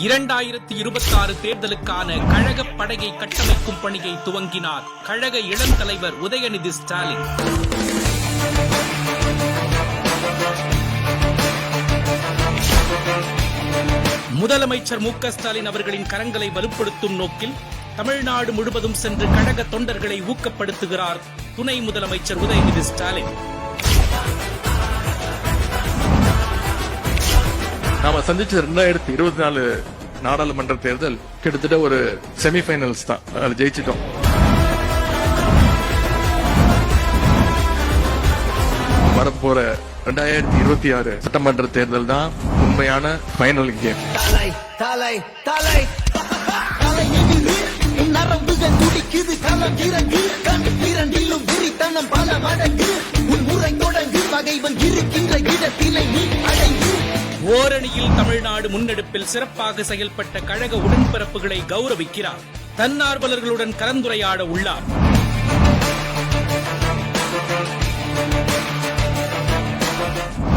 2026 தேர்தலுக்கான கழக படையை கட்டமைக்கும் பணியை துவங்கினார் கழக இளம் தலைவர் உதயநிதி ஸ்டாலின். முதலமைச்சர் மு.க. ஸ்டாலின் அவர்களின் கரங்களை வலுப்படுத்தும் நோக்கில் தமிழ்நாடு முழுவதும் சென்று கழக தொண்டர்களை ஊக்கப்படுத்துகிறார் துணை முதலமைச்சர் உதயநிதி ஸ்டாலின். நாம சந்திச்ச 2024 நாடாளுமன்ற தேர்தல் கிட்டத்தட்ட ஒரு செமிஃபைனல்ஸ் தான். அதில் ஜெயிச்சிட்டோம். வரப்போற 2026 சட்டமன்ற தேர்தல் தான் உண்மையான ஃபைனல் கேம். ஓரணியில் தமிழ்நாடு முன்னெடுப்பில் சிறப்பாக செயல்பட்ட கழக உடன்பிறப்புகளை கௌரவிக்கிறார். தன்னார்வலர்களுடன் கலந்துரையாட உள்ளார்.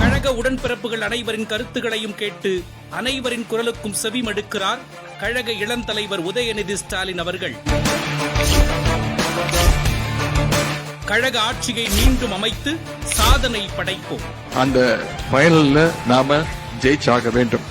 கழக உடன்பிறப்புகள் அனைவரின் கருத்துக்களையும் கேட்டு அனைவரின் குரலுக்கும் செவிமடுக்கிறார் கழக இளம் தலைவர் உதயநிதி ஸ்டாலின் அவர்கள். கழக ஆட்சியை மீண்டும் அமைத்து சாதனை படைப்போம். அந்த ஃபைனல்ல நாம ஜெயிச்சாக வேண்டும்.